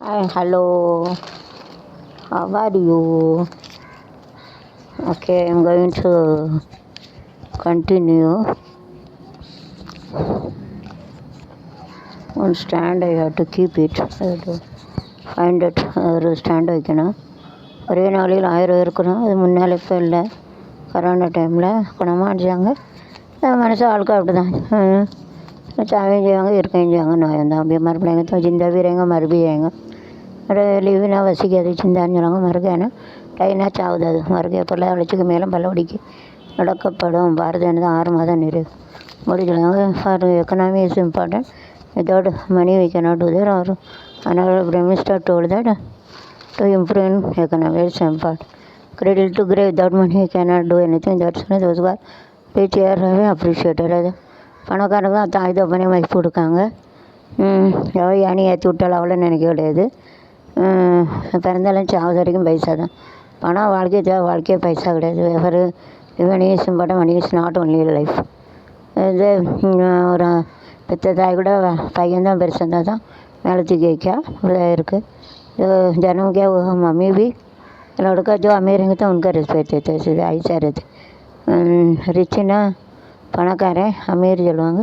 Hi, hello. How are you? Okay, I'm going to continue. One stand I have to keep it. I have to find it. ஒரு stand வைக்கணும். ஒரே நாளில் 1000 இருக்கணும். அது முன்னால் இப்போ இல்லை. கொரோனா டைமில் குணமாக அடிச்சாங்க. மனசு ஆளுக்கு அப்படி தான். चावें जाएंगे इरकें जाएंगे ना आंदा बीमार पड़ेंगे तो जिंदा भी रहेंगे मर भी जाएंगे अरे लिव ना वसी गया चिंता जाएंगे मर गया ना टाइम ना चावदा मर गया पल्ला अड़चक मेलम पल्ला उड़की நடக்கப்படும் பாரதம் 6 மாதம் நிறை முடிஞ்சாங்க for economy is important without money we cannot do that or another prime minister told that to improve economy is important cradle to grave without money we cannot do anything that's why those who are rich are appreciated அது பணக்காரங்க தான் தாய் தப்பனே மதிப்பு கொடுக்காங்க எவ்வளோ யானி ஏற்றி விட்டாலும் அவ்வளோ நினைக்க கிடையாது பிறந்தாலும் சாவது வரைக்கும் பைசா தான் பணம் வாழ்க்கை தேவை வாழ்க்கையே பைசா கிடையாது ever money is important money is not only life இது ஒரு பெற்ற தாய் கூட பையன்தான் பெருசாக தான் மேலே தூக்கி வைக்கா இப்படிதான் இருக்குது जन्म क्या वो मम्मी भी लड़का जो अमीर है तो उनका रिस्पेक्ट देते हैं ऐसा रहते रिचना பணக்காரன் அமீர் சொல்லுவாங்க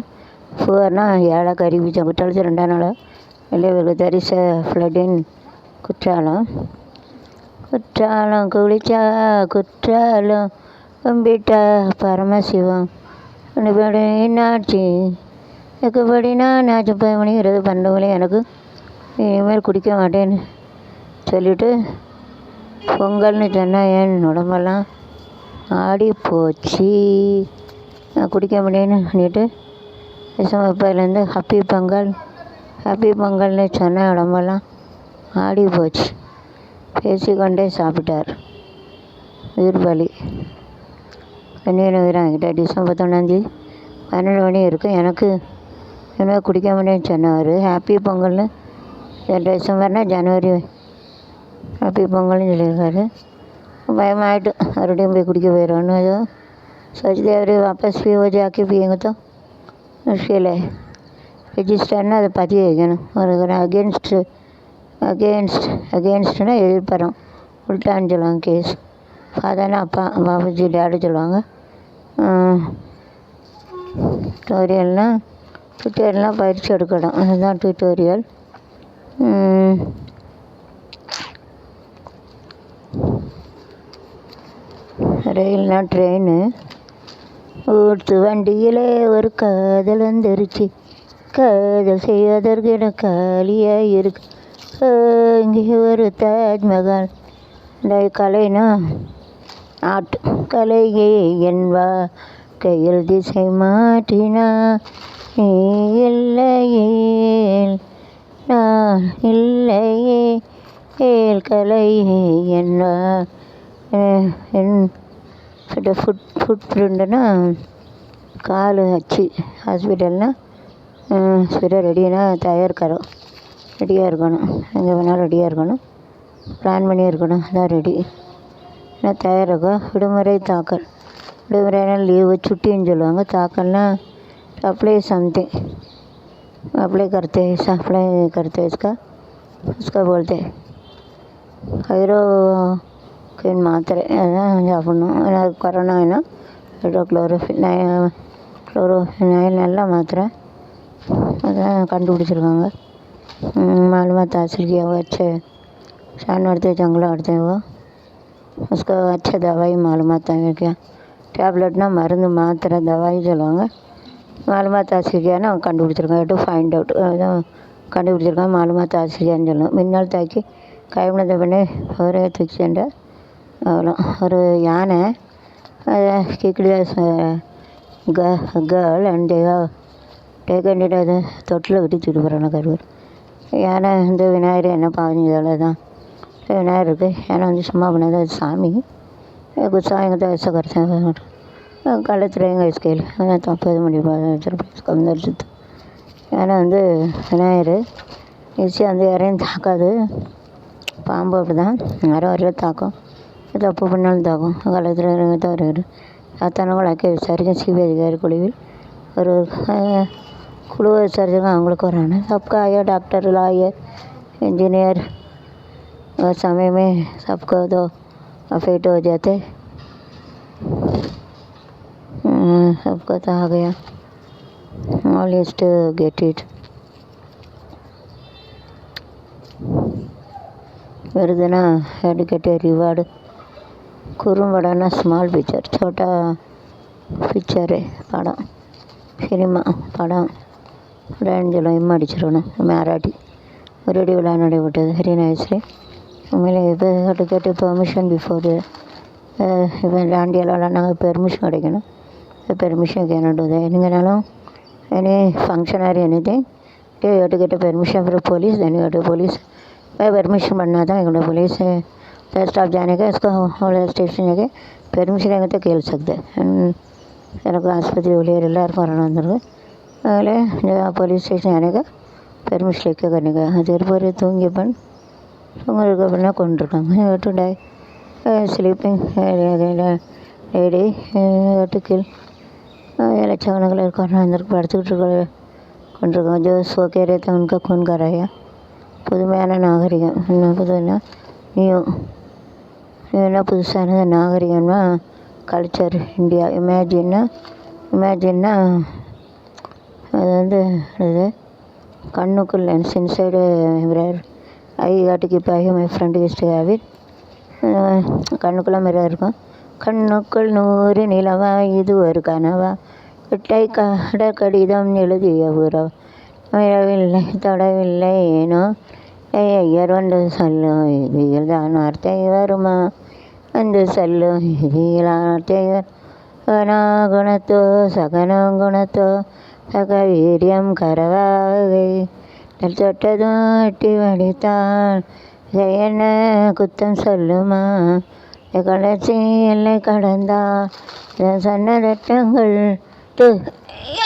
புவர்னா ஏழை கருவி குற்றாலத்து 2 நாள் இல்லை தரிச ஃப்ளட்டின் குற்றாலம் குற்றாலம் குளிச்சா குற்றாலம் கும்பிட்டா பரமசிவம் என்னாச்சு எக்குப்படினா நாச்சு 10 மணி 12 மணி எனக்கு இனிமேல் குடிக்க மாட்டேன்னு சொல்லிவிட்டு பொங்கல்னு சொன்னால் என் உடம்பெல்லாம் ஆடி போச்சு குடிக்க முடியும்னு சொல்லிட்டு இப்போலேருந்து ஹாப்பி பொங்கல்னு சொன்ன உடம்பெல்லாம் ஆடி போச்சு பேசிக்கொண்டே சாப்பிட்டார் உயிர்பலி கண்ணீர் வீராங்கிட்ட டிசம்பர் 19 12 மணி இருக்கும் எனக்கு இனிமேல் குடிக்க முடியும்னு சொன்னவர் ஹாப்பி பொங்கல்னு டிசம்பர்னா ஜனவரி ஹாப்பி பொங்கல்னு சொல்லியிருக்காரு பயமாயிட்டு மறுபடியும் போய் குடிக்க போயிடுவோன்னு ஏதோ सोचते अरे वापस भी हो जाके पिएंगे तो मुश्किल है ரெஜிஸ்டர்னா அதை பற்றி வைக்கணும் ஒரு அகேன்ஸ்ட்னா எதிர்ப்புறோம் உள்டான்னு சொல்லுவாங்க கேஸ் ஃபாதர்னா அப்பா பாபுஜி டேடு சொல்லுவாங்க டுட்டோரியல்னால் பயிற்சி எடுக்கணும் அதுதான் டுட்டோரியல் ரயில்னா ட்ரெயின் ஊட்டு வண்டியிலே ஒரு காதல் வந்துருச்சு காதல் செய்வதற்கு எனக்கு காலியாக இருக்கு இங்கே ஒரு தாஜ்மஹால் இந்த கலைனா ஆர்ட் கலையே என்பா கையில் திசை மாற்றினா நீ இல்லையே நான் இல்லையே ஏல் கலையே என்பா என் ஃபுட் பிரிண்ட்னா கால் அச்சு ஹாஸ்பிட்டல்னால் ரெடினா ரெடியாக இருக்கணும் எங்கே வேணாலும் ரெடியாக இருக்கணும் பிளான் பண்ணி இருக்கணும் அதான் ரெடி ஏன்னா தயாராக விடுமுறை தாக்கல் விடுமுறைனா லீவு சுட்டின்னு சொல்லுவாங்க தாக்கல்னால் अप्लाई समथिंग अप्लाई करते इसका उसका बोलते ஹைரோக்வின் மாத்திரை அதான் சாப்பிட்ணும் ஏன்னா கொரோனானா குளோரோஃபினைல் நல்ல மாத்திரை அதான் கண்டுபிடிச்சிருக்காங்க मालूमात हासिल किया वो अच्छे जानवर जंगल आड़ते वो उसका अच्छा दवाई मालूमात है क्या டேப்லெட்னா மருந்து மாத்திரை தவாய் சொல்லுவாங்க மாலுமாத் ஆசிரியான்னு அவங்க கண்டுபிடிச்சிருக்காங்க டு ஃபைண்ட் அவுட் அதான் கண்டுபிடிச்சிருக்காங்க மாலுமாத் ஆசிரியான்னு சொல்லணும் மின்னல் தாக்கி கைவினத்தை பண்ணி ஒரே தூக்கி சென்ற அவ்வளோ ஒரு யானை கிக்லியாஸ் கேர்ள் அண்ட் டேக்கண்டிட்டு அது தொட்டில் விட்டு தூக்கிட்டு போகிறாங்க கருவர் யானை வந்து விநாயகர் என்ன பாவஞ்சதால தான் விநாயகருக்கு யானை வந்து சும்மா பண்ணது அது சாமி गुस्सा आएंगे तो ऐसा करते हैं गलत रहेंगे इसके लिए तपது முடியும் கம்தரிச்சிட்டு ஏன்னா வந்து விநாயகர் ஈஸியாக வந்து யாரையும் தாக்காது பாம்பு அப்படி தான் யாரும் வரையும் தாக்கும் தப்பு பண்ணாலும் தாக்கும் கலத்தில் இறங்க தான் வருகிறார் அத்தனை வழக்கை விசாரிக்கும் சிபிஐ அதிகாரி குழுவில் ஒரு குழுவை விசாரிச்சாங்க அவங்களுக்கு வராங்க சப்கா ஆயா டாக்டர் லாயர் इंजीनियर समय में सबको तो अफेक्ट हो जाते, सबको तो आ गया, all is to get it. விருதுனா எடுக்கட்டே ரிவார்டு. குறும்படம்னா ஸ்மால் பிக்சர், छोटा பிக்சரு, படம், சினிமா படம் ரேஞ்சில் அடிச்சிடணும். மேராட்டி ஒரேடி விளையாடி விட்டது வெரி நைஸ்லி. ಆಮೇಲೆ ಇದು ಟಿಕೆಟ್ ಪರ್ಮಿಷನ್ ಬಿಫೋರ್ ಇವನ್ ದಾಂಡಿಯೆಲ್ಲ நாங்கள் பெர்மிஷன் கிடைக்கணும். பெர்மிஷன் கேட்டுது எங்கேனாலும் any function or any thing ticket permission for police then police permission बनना था. पुलिस स्टाफ जाने का इसको स्टेशन जाके परमिशन आगे तो खेल सकते எனக்கு ஆஸ்பத்திரி ஊழியர் எல்லாருக்கும் வரணும் வந்துருக்கு. அதில் போலீஸ் ஸ்டேஷன் जाने का परमिशन लेके करने का. அது ஒரு தூங்கிப்பன் தூங்குறதுக்கு அப்படின்னா கொண்டுருக்காங்க. To die sleeping lady to kill லட்சக்கணக்கில் இருக்காங்க வந்துருக்கு. படுத்துக்கிட்டு கொண்டிருக்காங்க. जो सो के रहते हैं उनका खून कराया. புதுமையான நாகரிகம் என்ன புதுன்னா நியூ என்ன புதுசானது நாகரிகம்னா கல்ச்சர் இந்தியா. இமேஜின்னா அது இது கண்ணுக்குள் லென்ஸ் இன்சைடு மிரர் ஐ காட்டு keep I my friend used have it. கண்ணுக்குள்ளே மிரர் இருக்கும். கண்ணுக்குள் 100 நிலவா இது ஒரு கனவா கிட்டை கட கடிதம் எழுதிய உறவா விழவில்லை தொடவில்லை ஏனோ ஐயர் வந்து சொல்லும் இதில் தான் வார்த்தை வருமா வந்து சொல்லும் இதில் வார்த்தை குணத்தோ சகனம் குணத்தோ சகவீரியம் கரவாகை தொட்டதும் எட்டி வடித்தான் என்ன குத்தம் சொல்லுமா கடைசி எல்லை கடந்தா சொன்ன ரட்டங்கள்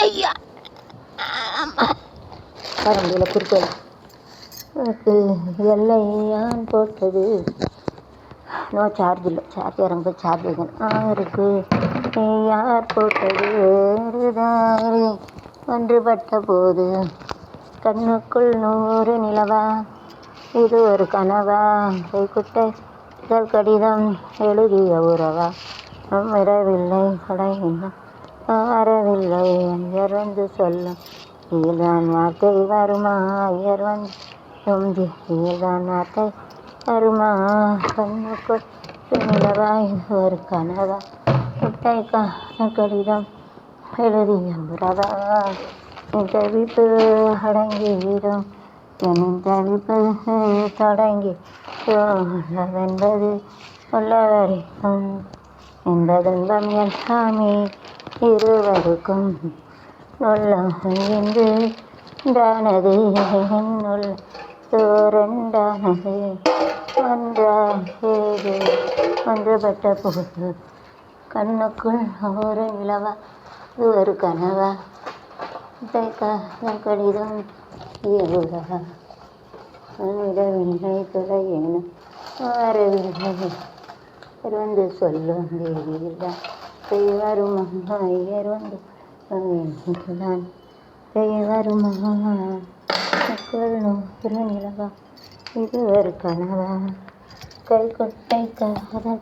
ஐயா முடியல குறுக்கோள் எனக்கு எல்லை யான் போட்டது. நோ சார்ஜ் இல்லை, சார்ஜ் இறங்க சார்ஜ் வைக்கணும். இருக்கு யார் போட்டது ஒன்றுபட்ட போது கண்ணுக்குள் 100 நிலவா இது ஒரு கனவா கைக்குட்டை இதழ் கடிதம் எழுதிய உறவா வரவில்லை கடையில்லை வரவில்லை ஐயர் வந்து சொல்லும் இதில்தான் வார்த்தை வருமா ஐயர் வந்து இதில்தான் வார்த்தை வருமா கண்ணுக்குள் நிலவா இது ஒரு கனவா குட்டை கடிதம் எழுதிய உறவா தவிப்பு அடங்கிவிடும் என் தவிப்பு தொடங்கி என்பது உள்ளவரைக்கும் என்பதென்பம் எல்லாமே இருவருக்கும் உள்ளம் என்று டானது என்னுள் தோரண்டானது ஒன்றாகேது ஒன்றுபட்ட போது கண்ணுக்குள் 100 நிலவா இது ஒரு கனவா கடிதம் எழுதவா விடவில்லை தொலையேனும் வரவில்லை வந்து சொல்லும் தேவியில்தான் வருமா ஐயர் வந்து தான் வருமா 100 நிலவா இது ஒரு கனவா கைக்குட்டை